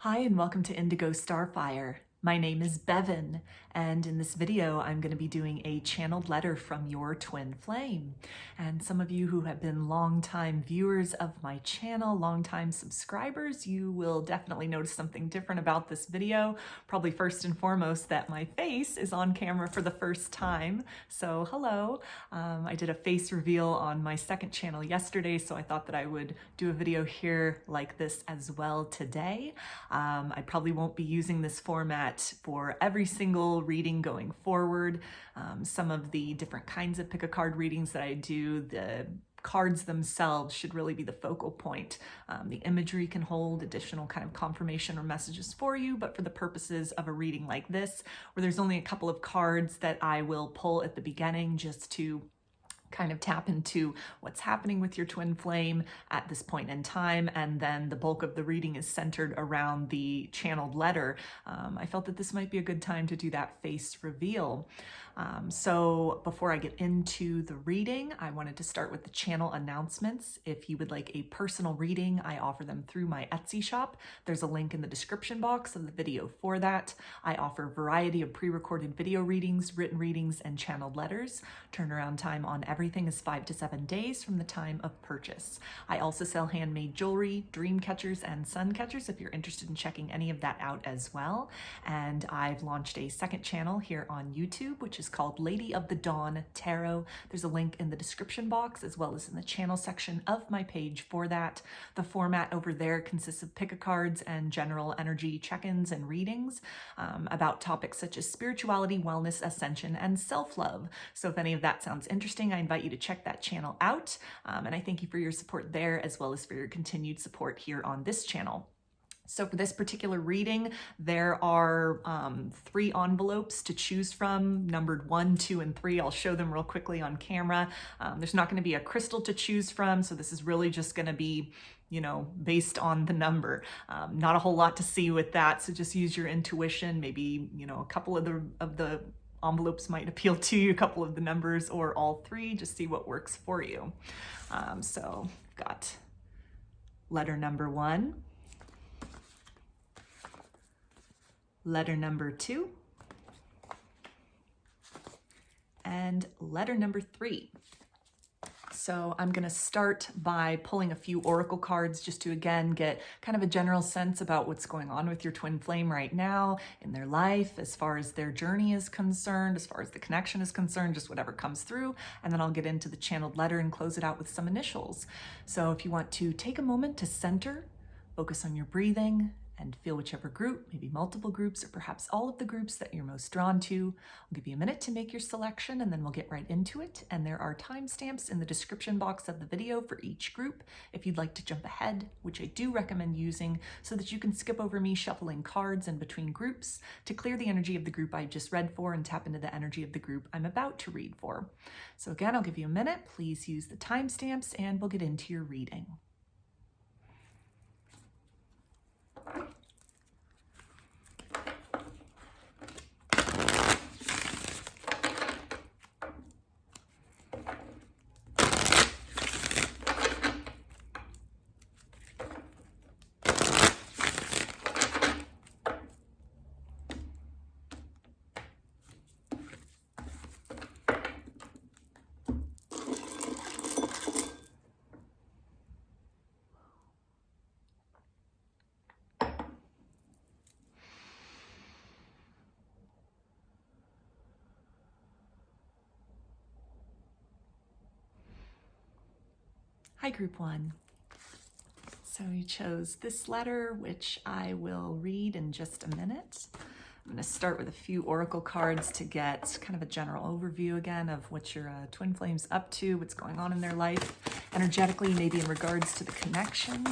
Hi and welcome to Indigo Starfire. My name is Bevin, and in this video I'm going to be doing a channeled letter from your twin flame. And some of you who have been longtime viewers of my channel, longtime subscribers, you will definitely notice something different about this video. Probably first and foremost that my face is on camera for the first time. So hello. I did a face reveal on my second channel yesterday, so I thought that I would do a video here like this as well today. I probably won't be using this format for every single reading going forward. Some of the different kinds of pick a card readings that I do, the cards themselves should really be the focal point. The imagery can hold additional kind of confirmation or messages for you, but for the purposes of a reading like this, where there's only a couple of cards that I will pull at the beginning just to kind of tap into what's happening with your twin flame at this point in time, and then the bulk of the reading is centered around the channeled letter. I felt that this might be a good time to do that face reveal. So before I get into the reading, I wanted to start with the channel announcements. If you would like a personal reading, I offer them through my Etsy shop. There's a link in the description box of the video for that. I offer a variety of pre-recorded video readings, written readings, and channeled letters. Turnaround time on everything is 5 to 7 days from the time of purchase. I also sell handmade jewelry, dream catchers, and sun catchers if you're interested in checking any of that out as well. And I've launched a second channel here on YouTube, which is called Lady of the Dawn Tarot. There's a link in the description box as well as in the channel section of my page for that. The format over there consists of pick-a-cards and general energy check-ins and readings about topics such as spirituality, wellness, ascension, and self-love. So if any of that sounds interesting, I invite you to check that channel out. And I thank you for your support there as well as for your continued support here on this channel. So for this particular reading, there are 3 envelopes to choose from, numbered 1, 2, and 3. I'll show them real quickly on camera. There's not going to be a crystal to choose from, so this is really just going to be, you know, based on the number. Not a whole lot to see with that, so just use your intuition. Maybe, you know, a couple of the envelopes might appeal to you, a couple of the numbers, or all 3. Just see what works for you. So I've got letter number 1. Letter number 2, and letter number 3. So I'm going to start by pulling a few oracle cards just to again get kind of a general sense about what's going on with your twin flame right now in their life, as far as their journey is concerned, as far as the connection is concerned, just whatever comes through. And then I'll get into the channeled letter and close it out with some initials. So if you want to take a moment to center, focus on your breathing, and feel whichever group, maybe multiple groups, or perhaps all of the groups that you're most drawn to. I'll give you a minute to make your selection and then we'll get right into it. And there are timestamps in the description box of the video for each group if you'd like to jump ahead, which I do recommend using so that you can skip over me shuffling cards in between groups to clear the energy of the group I just read for and tap into the energy of the group I'm about to read for. So again, I'll give you a minute. Please use the timestamps and we'll get into your reading. Hi, Group 1. So you chose this letter, which I will read in just a minute. I'm going to start with a few oracle cards to get kind of a general overview again of what your twin flame's up to, what's going on in their life, energetically, maybe in regards to the connection.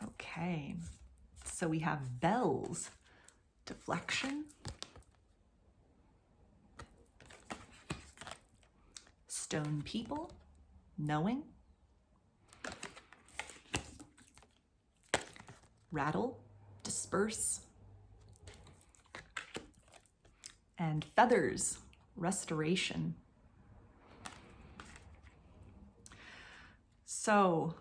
Okay, so we have bells. Deflection, stone people, knowing, rattle, disperse, and feathers, restoration. So,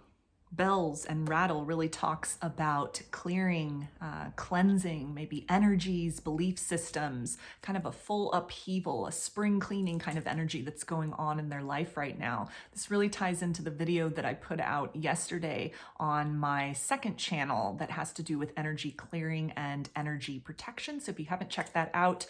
bells and rattle really talks about clearing, cleansing, maybe energies, belief systems, kind of a full upheaval, a spring cleaning kind of energy that's going on in their life right now. This really ties into the video that I put out yesterday on my second channel that has to do with energy clearing and energy protection. So if you haven't checked that out,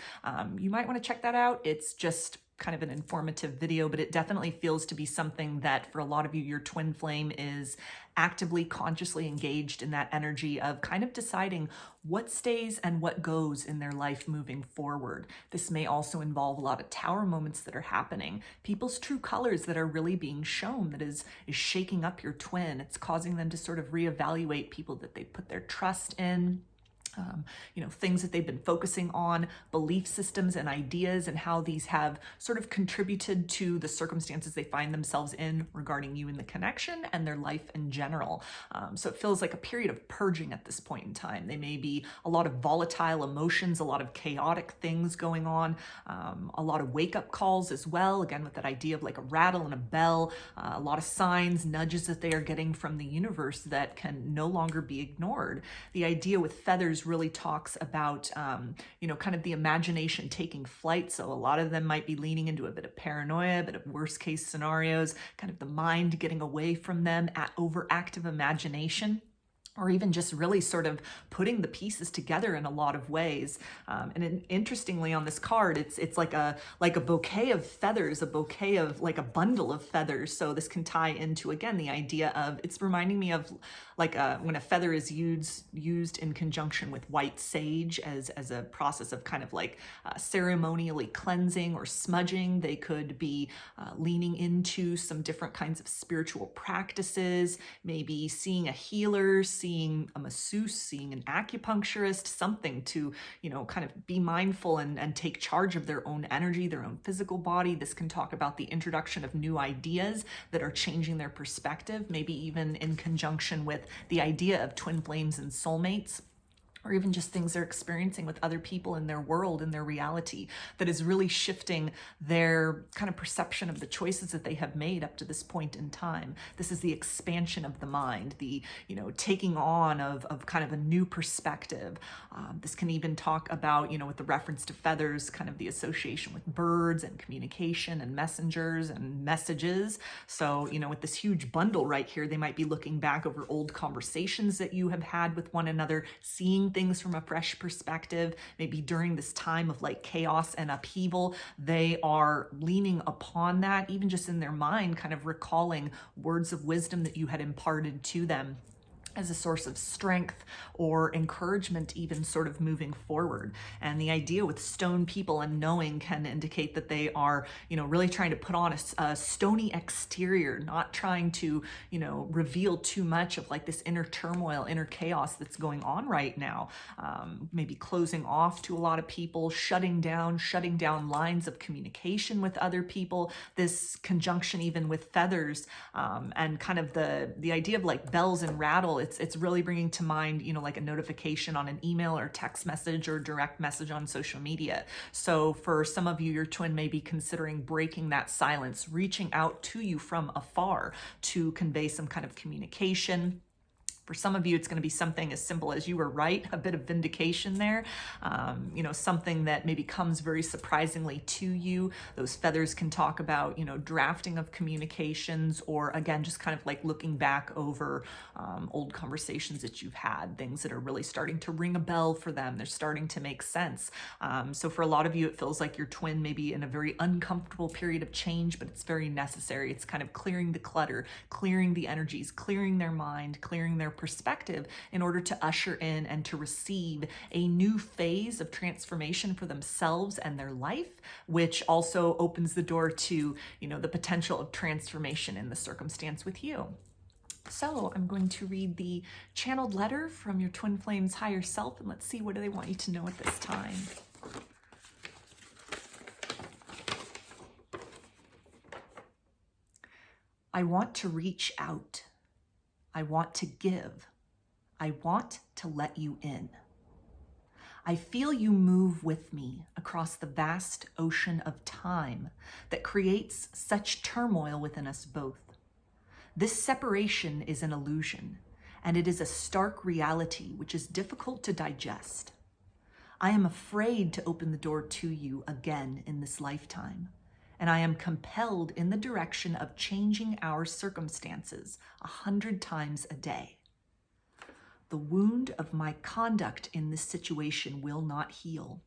you might want to check that out. It's just kind of an informative video, but it definitely feels to be something that for a lot of you, your twin flame is actively, consciously engaged in that energy of kind of deciding what stays and what goes in their life moving forward. This may also involve a lot of tower moments that are happening, people's true colors that are really being shown, that is shaking up your twin. It's causing them to sort of reevaluate people that they put their trust in. Things that they've been focusing on, belief systems and ideas, and how these have sort of contributed to the circumstances they find themselves in regarding you and the connection and their life in general. So it feels like a period of purging at this point in time. They may be a lot of volatile emotions, a lot of chaotic things going on, a lot of wake-up calls as well, again with that idea of like a rattle and a bell, a lot of signs, nudges that they are getting from the universe that can no longer be ignored. The idea with feathers really talks about, kind of the imagination taking flight. So a lot of them might be leaning into a bit of paranoia, a bit of worst case scenarios, kind of the mind getting away from them at overactive imagination, or even just really sort of putting the pieces together in a lot of ways. And interestingly on this card, it's like a bouquet of feathers, a bouquet of like a bundle of feathers. So this can tie into, again, the idea of, it's reminding me of like when a feather is used in conjunction with white sage as a process of kind of like ceremonially cleansing or smudging. They could be leaning into some different kinds of spiritual practices, maybe seeing a healer, seeing a masseuse, seeing an acupuncturist, something to, kind of be mindful and take charge of their own energy, their own physical body. This can talk about the introduction of new ideas that are changing their perspective, maybe even in conjunction with the idea of twin flames and soulmates, or even just things they're experiencing with other people in their world, in their reality, that is really shifting their kind of perception of the choices that they have made up to this point in time. This is the expansion of the mind, the, taking on of kind of a new perspective. This can even talk about, with the reference to feathers, kind of the association with birds and communication and messengers and messages. So, with this huge bundle right here, they might be looking back over old conversations that you have had with one another, seeing things from a fresh perspective. Maybe during this time of like chaos and upheaval, they are leaning upon that, even just in their mind, kind of recalling words of wisdom that you had imparted to them as a source of strength or encouragement, even sort of moving forward. And the idea with stone people and knowing can indicate that they are, really trying to put on a stony exterior, not trying to, reveal too much of like this inner turmoil, inner chaos that's going on right now. Maybe closing off to a lot of people, shutting down lines of communication with other people. This conjunction even with feathers, and kind of the idea of like bells and rattle. It's really bringing to mind, like a notification on an email or text message or direct message on social media. So for some of you, your twin may be considering breaking that silence, reaching out to you from afar to convey some kind of communication. For some of you, it's going to be something as simple as you were right, a bit of vindication there, something that maybe comes very surprisingly to you. Those feathers can talk about, drafting of communications, or again, just kind of like looking back over old conversations that you've had, things that are really starting to ring a bell for them. They're starting to make sense. So for a lot of you, it feels like your twin may be in a very uncomfortable period of change, but it's very necessary. It's kind of clearing the clutter, clearing the energies, clearing their mind, clearing their perspective in order to usher in and to receive a new phase of transformation for themselves and their life, which also opens the door to, the potential of transformation in the circumstance with you. So I'm going to read the channeled letter from your twin flame's higher self, and let's see, what do they want you to know at this time? I want to reach out. I want to give. I want to let you in. I feel you move with me across the vast ocean of time that creates such turmoil within us both. This separation is an illusion, and it is a stark reality which is difficult to digest. I am afraid to open the door to you again in this lifetime, and I am compelled in the direction of changing our circumstances 100 times a day. The wound of my conduct in this situation will not heal.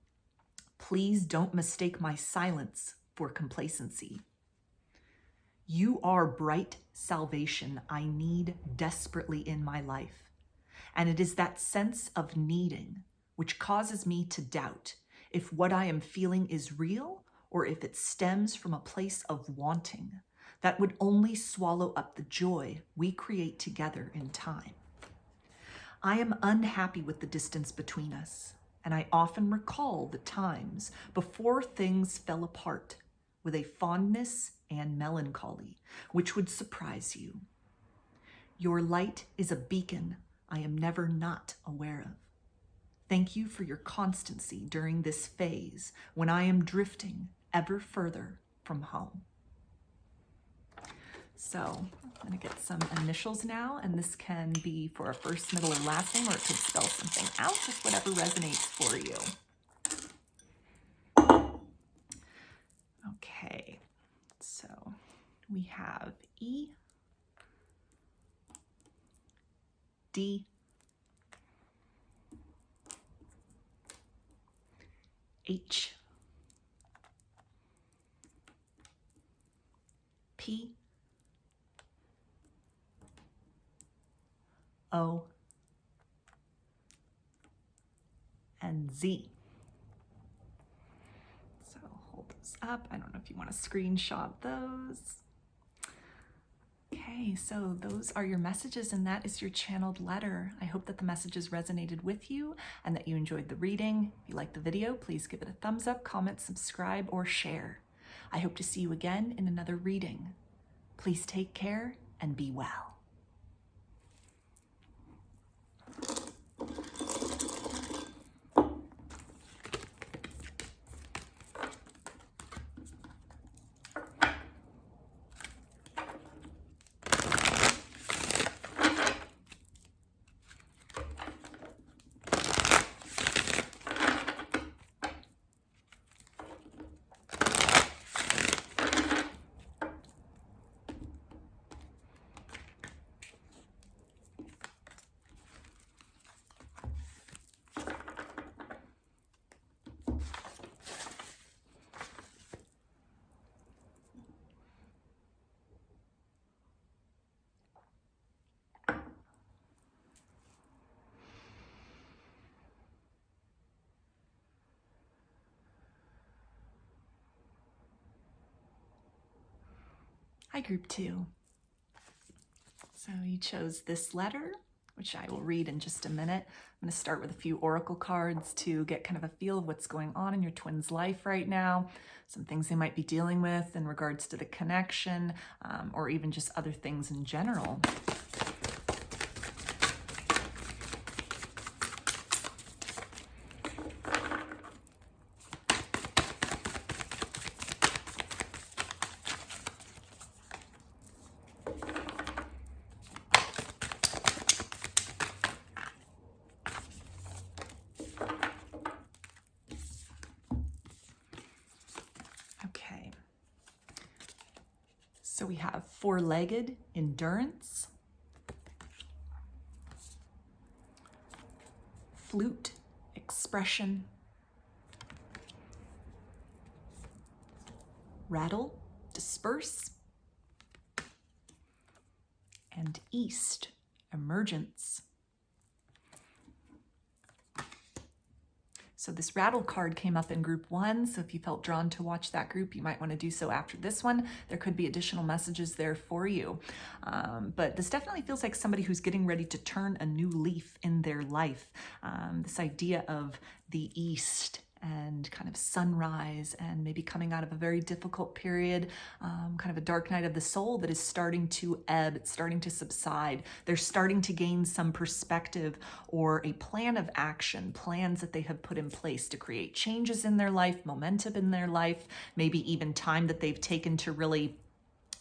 Please don't mistake my silence for complacency. You are bright salvation I need desperately in my life, and it is that sense of needing which causes me to doubt if what I am feeling is real or if it stems from a place of wanting that would only swallow up the joy we create together in time. I am unhappy with the distance between us, and I often recall the times before things fell apart with a fondness and melancholy which would surprise you. Your light is a beacon I am never not aware of. Thank you for your constancy during this phase when I am drifting ever further from home. So I'm going to get some initials now, and this can be for a first, middle, or last name, or it could spell something out, just whatever resonates for you. Okay, so we have E, D, H, P, O, and Z. So hold those up. I don't know if you want to screenshot those. Okay, so those are your messages, and that is your channeled letter. I hope that the messages resonated with you and that you enjoyed the reading. If you liked the video, please give it a thumbs up, comment, subscribe, or share. I hope to see you again in another reading. Please take care and be well. Hi, Group 2. So you chose this letter, which I will read in just a minute. I'm going to start with a few oracle cards to get kind of a feel of what's going on in your twin's life right now, some things they might be dealing with in regards to the connection, or even just other things in general. So we have four-legged endurance, flute expression, rattle disperse, and east emergence. So this rattle card came up in group 1. So if you felt drawn to watch that group, you might want to do so after this one. There could be additional messages there for you. But this definitely feels like somebody who's getting ready to turn a new leaf in their life. This idea of the East and kind of sunrise and maybe coming out of a very difficult period, kind of a dark night of the soul that is starting to ebb, it's starting to subside. They're starting to gain some perspective or a plan of action, plans that they have put in place to create changes in their life, momentum in their life, maybe even time that they've taken to really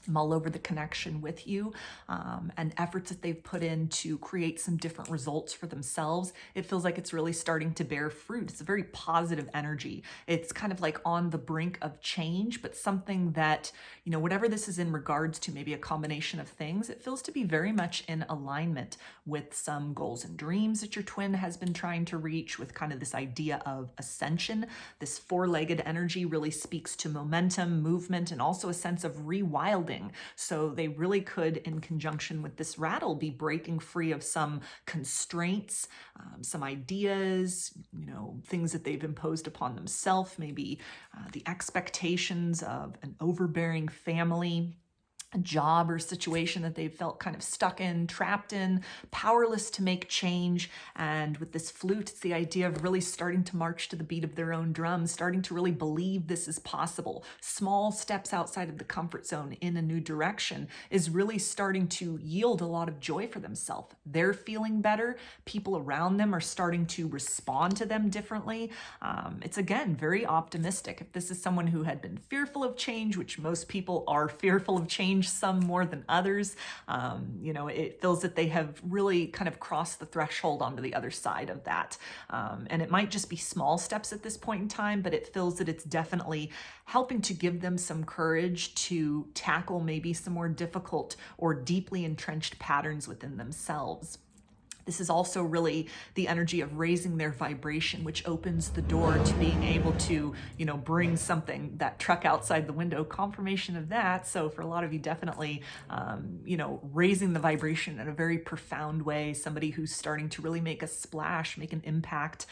mull over the connection with you, and efforts that they've put in to create some different results for themselves. It feels like it's really starting to bear fruit. It's a very positive energy. It's kind of like on the brink of change, but something that, you know, whatever this is in regards to, maybe a combination of things, it feels to be very much in alignment with some goals and dreams that your twin has been trying to reach, with kind of this idea of ascension. This four-legged energy really speaks to momentum, movement, and also a sense of rewilding. So they really could, in conjunction with this rattle, be breaking free of some constraints, some ideas, you know, things that they've imposed upon themselves, maybe the expectations of an overbearing family, a job or situation that they've felt kind of stuck in, trapped in, powerless to make change. And with this flute, it's the idea of really starting to march to the beat of their own drum, starting to really believe this is possible. Small steps outside of the comfort zone in a new direction is really starting to yield a lot of joy for themselves. They're feeling better. People around them are starting to respond to them differently. It's, again, very optimistic. If this is someone who had been fearful of change, which most people are fearful of change, some more than others, you know, it feels that they have really kind of crossed the threshold onto the other side of that. And it might just be small steps at this point in time, but it feels that it's definitely helping to give them some courage to tackle maybe some more difficult or deeply entrenched patterns within themselves. This is also really the energy of raising their vibration, which opens the door to being able to, you know, bring something, that truck outside the window, confirmation of that. So for a lot of you, definitely, you know, raising the vibration in a very profound way, somebody who's starting to really make a splash, make an impact,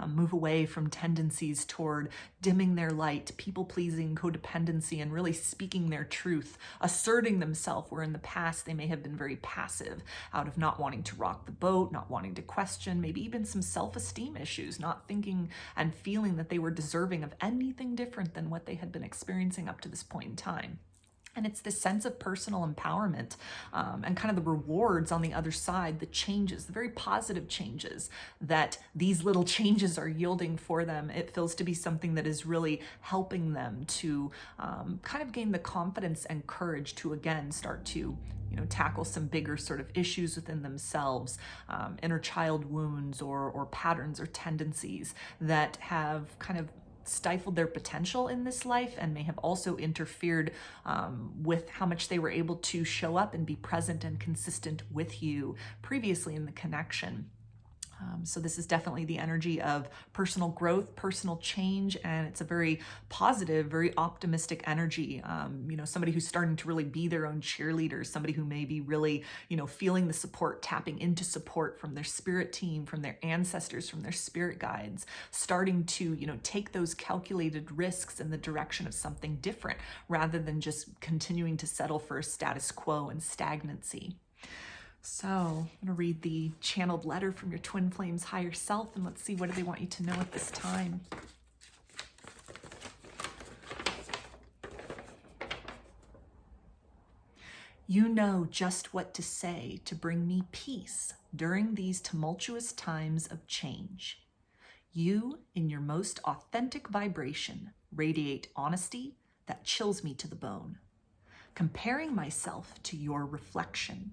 move away from tendencies toward dimming their light, people-pleasing, codependency, and really speaking their truth, asserting themselves, where in the past they may have been very passive out of not wanting to rock the boat, not wanting to question, maybe even some self-esteem issues, not thinking and feeling that they were deserving of anything different than what they had been experiencing up to this point in time. And it's this sense of personal empowerment, and kind of the rewards on the other side, the changes, the very positive changes that these little changes are yielding for them. It feels to be something that is really helping them to kind of gain the confidence and courage to, again, start to, you know, tackle some bigger sort of issues within themselves, inner child wounds or patterns or tendencies that have kind of stifled their potential in this life, and may have also interfered with how much they were able to show up and be present and consistent with you previously in the connection. So this is definitely the energy of personal growth, personal change, and it's a very positive, very optimistic energy. You know, somebody who's starting to really be their own cheerleader, somebody who may be really, you know, feeling the support, tapping into support from their spirit team, from their ancestors, from their spirit guides, starting to, you know, take those calculated risks in the direction of something different, rather than just continuing to settle for a status quo and stagnancy. So I'm going to read the channeled letter from your twin flame's higher self, and let's see, what do they want you to know at this time? You know just what to say to bring me peace during these tumultuous times of change. You, in your most authentic vibration, radiate honesty that chills me to the bone. Comparing myself to your reflection,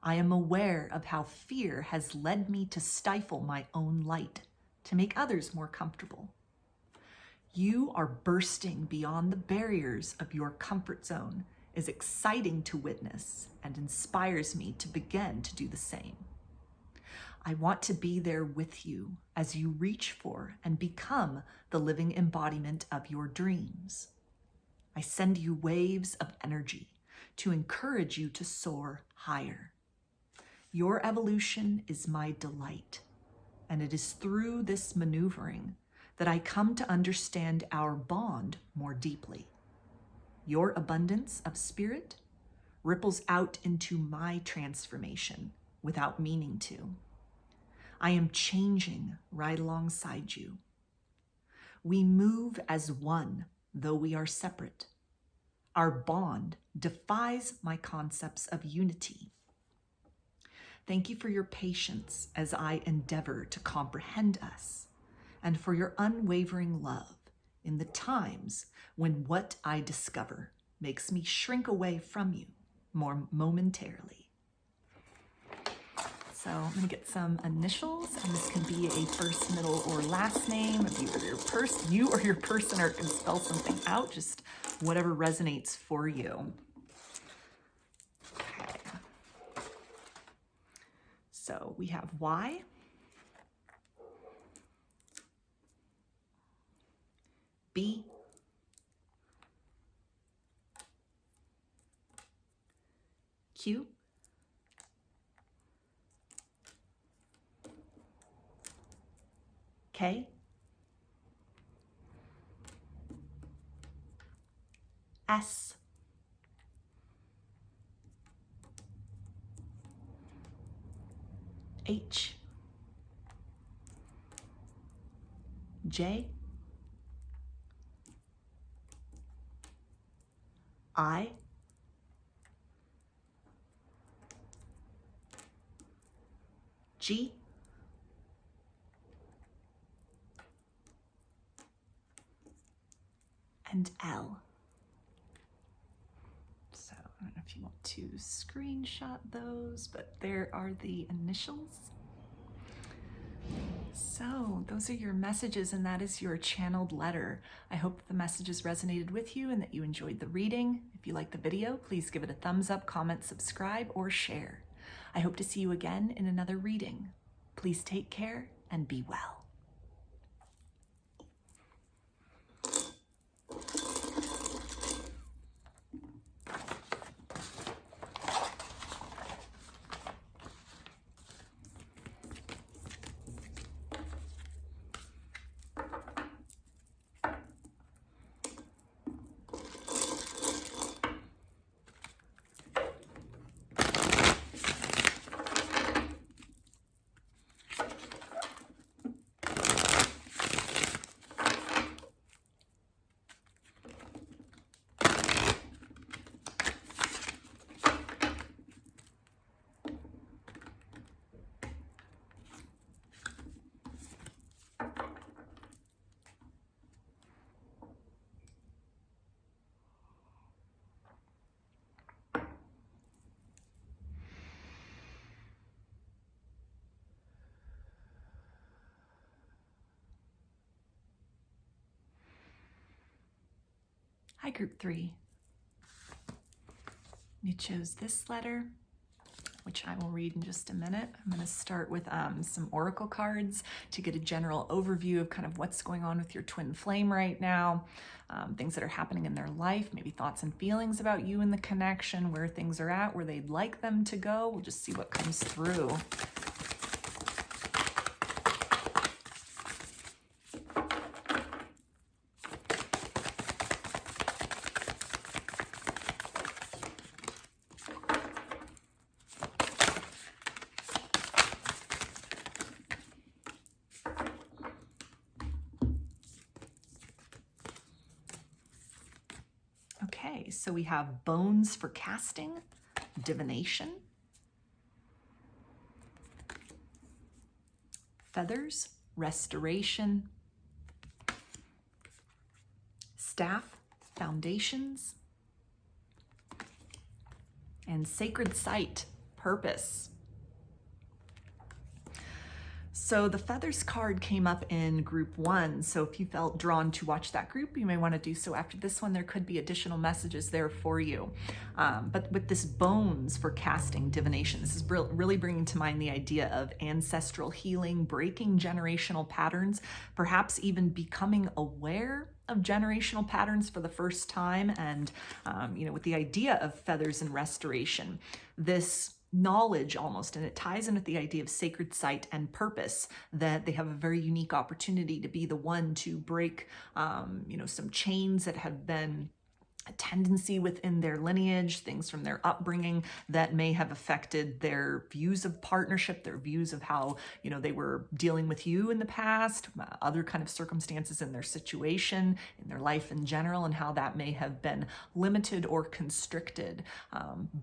I am aware of how fear has led me to stifle my own light, to make others more comfortable. You are bursting beyond the barriers of your comfort zone is exciting to witness and inspires me to begin to do the same. I want to be there with you as you reach for and become the living embodiment of your dreams. I send you waves of energy to encourage you to soar higher. Your evolution is my delight, and it is through this maneuvering that I come to understand our bond more deeply. Your abundance of spirit ripples out into my transformation without meaning to. I am changing right alongside you. We move as one, though we are separate. Our bond defies my concepts of unity. Thank you for your patience as I endeavor to comprehend us, and for your unwavering love in the times when what I discover makes me shrink away from you more momentarily. So I'm going to get some initials, and this can be a first, middle, or last name. If you or your person can spell something out, just whatever resonates for you. Okay. So we have Y, B, Q, K, S, H, J, I, G, and L. So I don't know if you want to screenshot those, but there are the initials. So those are your messages, and that is your channeled letter. I hope the messages resonated with you and that you enjoyed the reading. If you liked the video, please give it a thumbs up, comment, subscribe, or share. I hope to see you again in another reading. Please take care and be well. Hi, Group 3. You chose this letter, which I will read in just a minute. I'm going to start with some oracle cards to get a general overview of kind of what's going on with your twin flame right now, things that are happening in their life, maybe thoughts and feelings about you and the connection, where things are at, where they'd like them to go. We'll just see what comes through. Okay, so we have bones for casting, divination, feathers, restoration, staff, foundations, and sacred site, purpose. So the feathers card came up in group 1. So if you felt drawn to watch that group, you may want to do so after this one. There could be additional messages there for you. But with this bones for casting divination, this is really bringing to mind the idea of ancestral healing, breaking generational patterns, perhaps even becoming aware of generational patterns for the first time. And, with the idea of feathers and restoration, this knowledge almost, and it ties in with the idea of sacred site and purpose, that they have a very unique opportunity to be the one to break, some chains that have been a tendency within their lineage, things from their upbringing that may have affected their views of partnership, their views of how, they were dealing with you in the past, other kind of circumstances in their situation, in their life in general, and how that may have been limited or constricted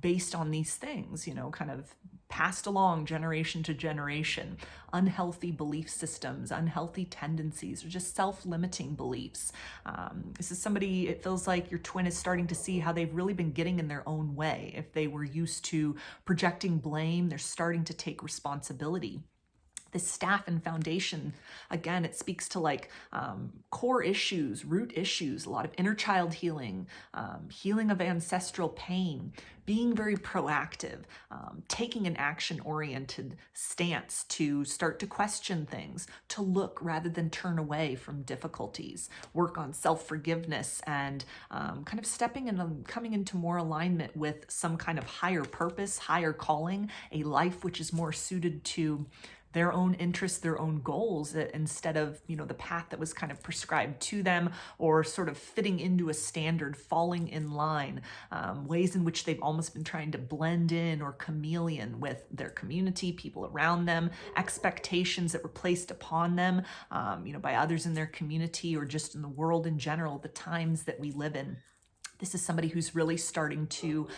based on these things, kind of passed along generation to generation, unhealthy belief systems, unhealthy tendencies, or just self-limiting beliefs. This is somebody, it feels like your twin is starting to see how they've really been getting in their own way. If they were used to projecting blame, they're starting to take responsibility. This staff and foundation, again, it speaks to like core issues, root issues, a lot of inner child healing, healing of ancestral pain, being very proactive, taking an action-oriented stance to start to question things, to look rather than turn away from difficulties, work on self-forgiveness, and kind of stepping in and coming into more alignment with some kind of higher purpose, higher calling, a life which is more suited to their own interests, their own goals, instead of, you know, the path that was kind of prescribed to them, or sort of fitting into a standard, falling in line, ways in which they've almost been trying to blend in or chameleon with their community, people around them, expectations that were placed upon them, you know, by others in their community or just in the world in general, the times that we live in. This is somebody who's really starting to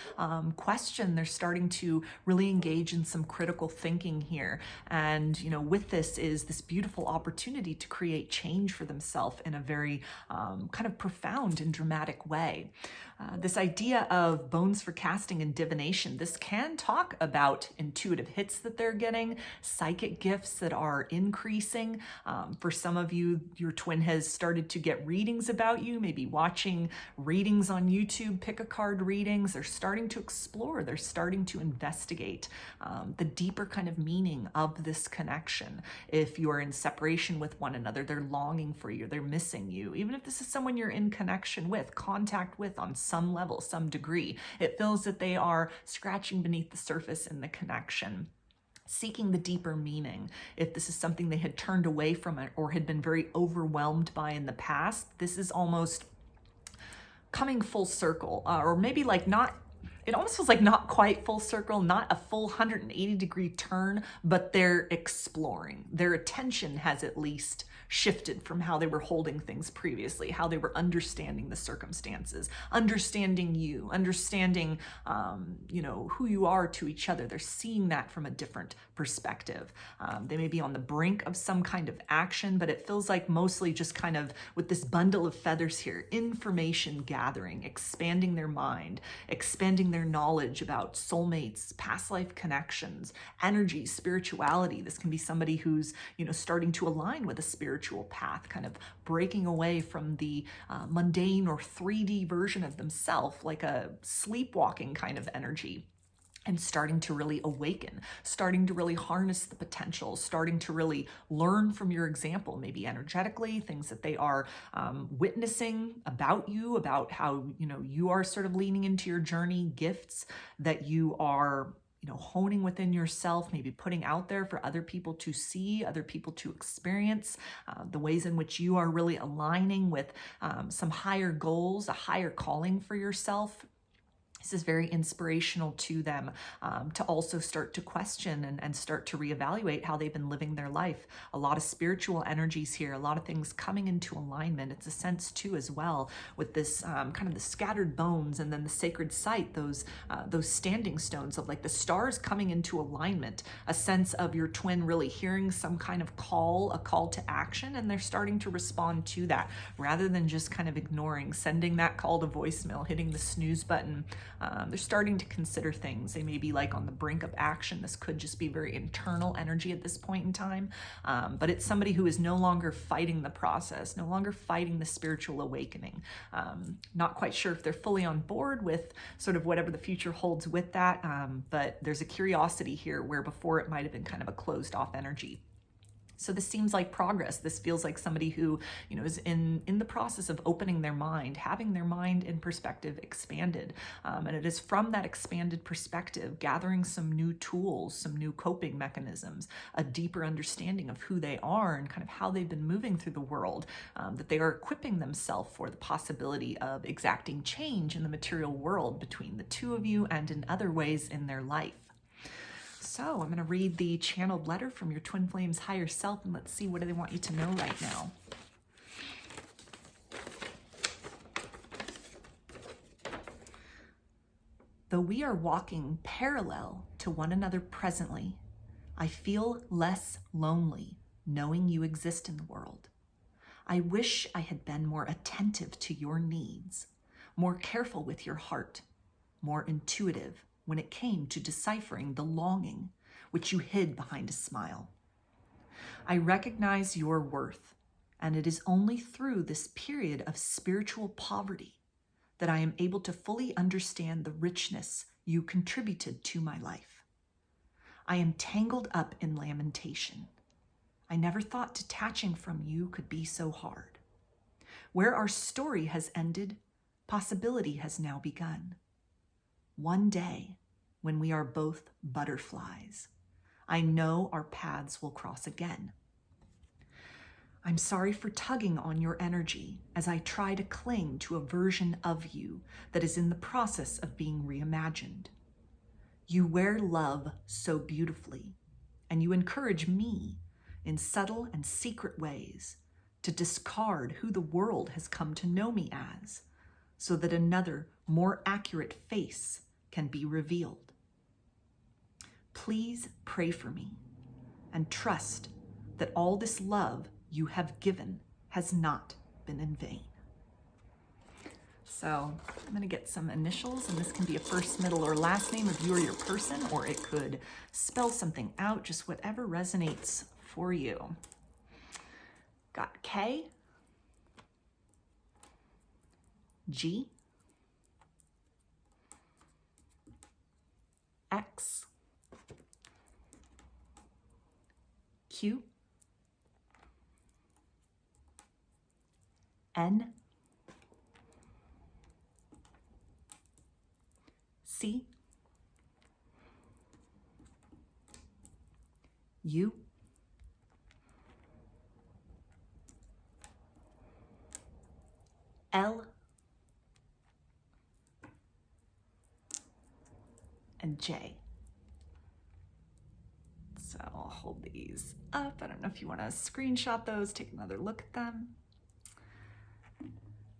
question. They're starting to really engage in some critical thinking here. And, you know, with this is this beautiful opportunity to create change for themselves in a very kind of profound and dramatic way. This idea of bones for casting and divination, this can talk about intuitive hits that they're getting, psychic gifts that are increasing. For some of you, your twin has started to get readings about you, maybe watching readings on YouTube, pick a card readings. They're starting to explore, they're starting to investigate the deeper kind of meaning of this connection. If you're in separation with one another, they're longing for you, they're missing you. Even if this is someone you're in connection with, contact with on some level, some degree, it feels that they are scratching beneath the surface in the connection, seeking the deeper meaning. If this is something they had turned away from it or had been very overwhelmed by in the past, this is almost coming full circle, or maybe like not, it almost feels like not quite full circle, not a full 180-degree turn, but they're exploring. Their attention has at least shifted from how they were holding things previously, how they were understanding the circumstances, understanding you, understanding, you know, who you are to each other. They're seeing that from a different perspective. They may be on the brink of some kind of action, but it feels like mostly just kind of with this bundle of feathers here, information gathering, expanding their mind, expanding their knowledge about soulmates, past life connections, energy, spirituality. This can be somebody who's, you know, starting to align with a spiritual path, kind of breaking away from the mundane or 3D version of themselves, like a sleepwalking kind of energy, and starting to really awaken, starting to really harness the potential, starting to really learn from your example, maybe energetically, things that they are witnessing about you, about how, you know, you are sort of leaning into your journey, gifts that you are, you know, honing within yourself, maybe putting out there for other people to see, other people to experience, the ways in which you are really aligning with some higher goals, a higher calling for yourself. This is very inspirational to them to also start to question and start to reevaluate how they've been living their life. A lot of spiritual energies here, a lot of things coming into alignment. It's a sense too as well with this kind of the scattered bones and then the sacred site, those standing stones of like the stars coming into alignment, a sense of your twin really hearing some kind of call, a call to action, and they're starting to respond to that rather than just kind of ignoring, sending that call to voicemail, hitting the snooze button. They're starting to consider things. They may be like on the brink of action. This could just be very internal energy at this point in time, but it's somebody who is no longer fighting the process, no longer fighting the spiritual awakening. Not quite sure if they're fully on board with sort of whatever the future holds with that, but there's a curiosity here where before it might have been kind of a closed off energy. So this seems like progress. This feels like somebody who, you know, is in the process of opening their mind, having their mind and perspective expanded. And it is from that expanded perspective, gathering some new tools, some new coping mechanisms, a deeper understanding of who they are and kind of how they've been moving through the world, that they are equipping themselves for the possibility of exacting change in the material world between the two of you and in other ways in their life. So I'm going to read the channeled letter from your twin flame's higher self, and let's see what do they want you to know right now. Though we are walking parallel to one another presently, I feel less lonely knowing you exist in the world. I wish I had been more attentive to your needs, more careful with your heart, more intuitive when it came to deciphering the longing which you hid behind a smile. I recognize your worth, and it is only through this period of spiritual poverty that I am able to fully understand the richness you contributed to my life. I am tangled up in lamentation. I never thought detaching from you could be so hard. Where our story has ended, possibility has now begun. One day, when we are both butterflies, I know our paths will cross again. I'm sorry for tugging on your energy as I try to cling to a version of you that is in the process of being reimagined. You wear love so beautifully, and you encourage me in subtle and secret ways to discard who the world has come to know me as, so that another, more accurate face can be revealed. Please pray for me and trust that all this love you have given has not been in vain. So I'm going to get some initials, and this can be a first, middle, or last name of you or your person, or it could spell something out, just whatever resonates for you. Got K, G, X, Q, N, C, U, L, and J. So I'll hold these up. I don't know if you want to screenshot those, take another look at them.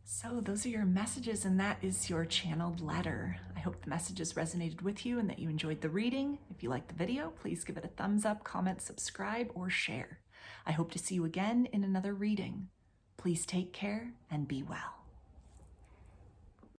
So those are your messages, and that is your channeled letter. I hope the messages resonated with you and that you enjoyed the reading. If you liked the video, please give it a thumbs up, comment, subscribe, or share. I hope to see you again in another reading. Please take care and be well.